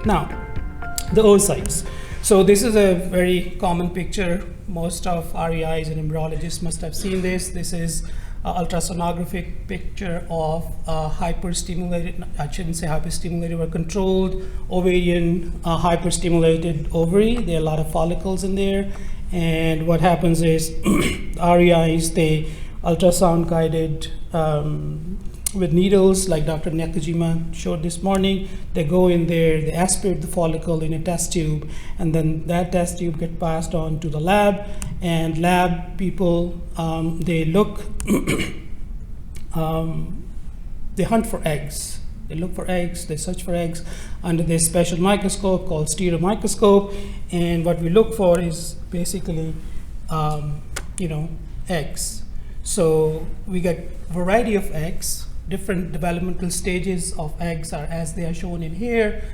Now, the oocytes. So this is a very common picture. Most of REIs and embryologists must have seen this. This is an ultrasonographic picture of hyperstimulated, I shouldn't say hyperstimulated, but controlled ovarian hyperstimulated ovary. There are a lot of follicles in there. And what happens is REIs, they ultrasound guided with needles, like Dr. Nakajima showed this morning. They go in there, they aspirate the follicle in a test tube, and then that test tube gets passed on to the lab. And lab people, they look, they hunt for eggs. They look for eggs, they search for eggs under this special microscope called stereomicroscope. And what we look for is basically, eggs. So we get variety of eggs. Different developmental stages of eggs are as they are shown in here.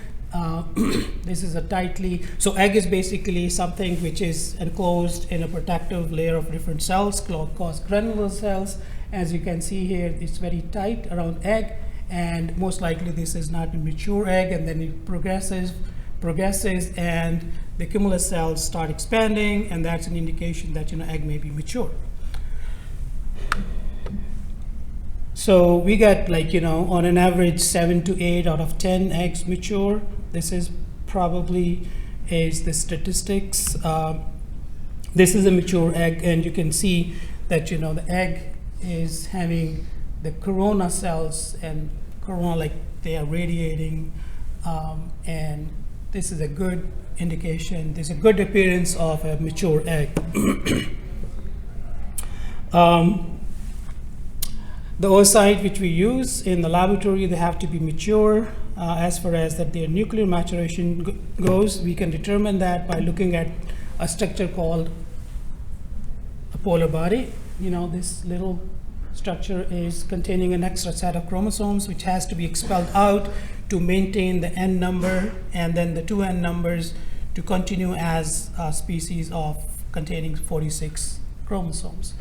This is a tightly, so egg is basically something which is enclosed in a protective layer of different cells called granulosa cells. As you can see here, it's very tight around egg, and most likely this is not a mature egg, and then it progresses, and the cumulus cells start expanding, and that's an indication that egg may be mature. So we get on an average 7 to 8 out of 10 eggs mature. This is probably the statistics. This is a mature egg, and you can see that the egg is having the corona cells, and corona, like they are radiating, and this is a good indication. There's a good appearance of a mature egg. The oocyte which we use in the laboratory, they have to be mature. As far as that their nuclear maturation goes, we can determine that by looking at a structure called a polar body. This little structure is containing an extra set of chromosomes which has to be expelled out to maintain the N number, and then the 2 N numbers to continue as a species of containing 46 chromosomes.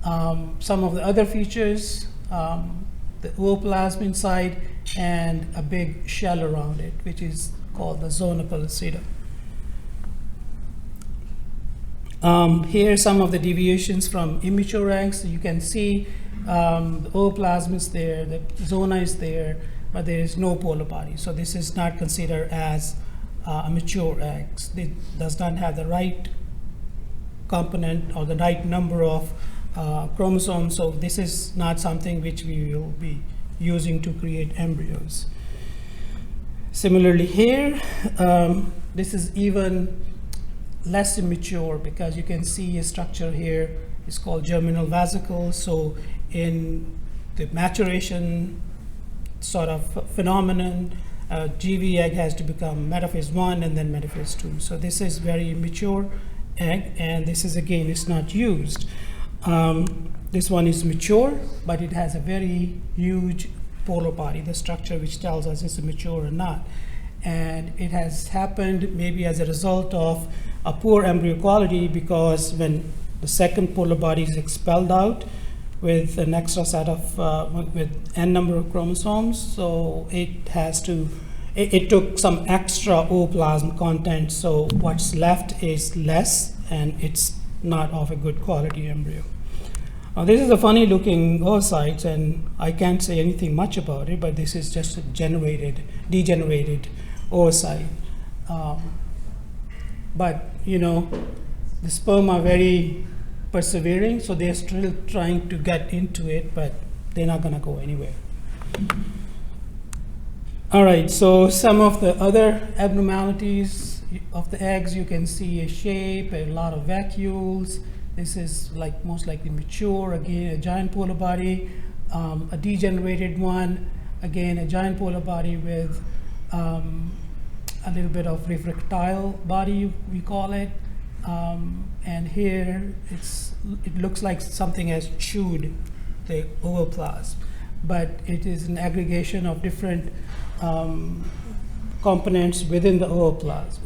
Some of the other features, the ooplasm inside and a big shell around it, which is called the zona pellucida. Here are some of the deviations from immature eggs. So you can see the ooplasm is there, the zona is there, but there is no polar body. So this is not considered as a mature egg. It does not have the right component or the right number of chromosomes, so this is not something which we will be using to create embryos. Similarly here, this is even less immature, because you can see a structure here is called germinal vesicle. So in the maturation sort of phenomenon, GV egg has to become metaphase 1 and then metaphase 2. So this is very immature egg, and this is, again, it's not used. This one is mature, but it has a very huge polar body, the structure which tells us it's mature or not. And it has happened maybe as a result of a poor embryo quality, because when the second polar body is expelled out with an extra set of, with N number of chromosomes, so it has to, it took some extra ooplasm content, so what's left is less, and it's not of a good quality embryo. This is a funny looking oocyte, and I can't say anything much about it, but this is just a degenerated oocyte. But the sperm are very persevering, so they're still trying to get into it, but they're not gonna go anywhere. All right, so some of the other abnormalities of the eggs, you can see a shape, a lot of vacuoles. This is most likely mature, again, a giant polar body. A degenerated one, again, a giant polar body with a little bit of refractile body, we call it. And here, it looks like something has chewed the ooplasm, but it is an aggregation of different components within the ooplasm.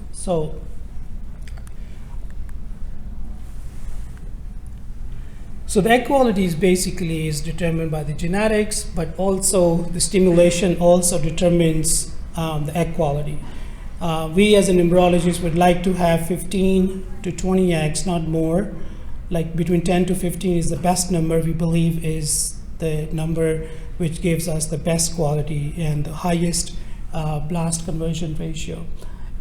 So the egg quality is basically determined by the genetics, but also the stimulation also determines the egg quality. We as an embryologist would like to have 15 to 20 eggs, not more. Like between 10 to 15 is the best number we believe is the number which gives us the best quality and the highest blast conversion ratio.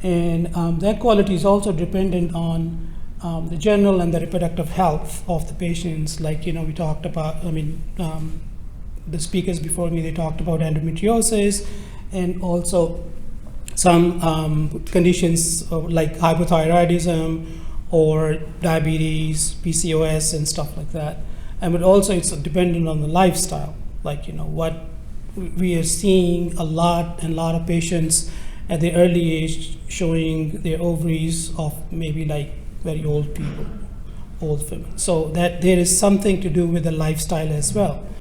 And that quality is also dependent on the general and the reproductive health of the patients. Like, we talked about, the speakers before me, they talked about endometriosis and also some conditions like hypothyroidism or diabetes, PCOS, and stuff like that. But also it's dependent on the lifestyle. Like, what we are seeing a lot of patients at the early age showing their ovaries of maybe like very old people, old women. So that there is something to do with the lifestyle as well.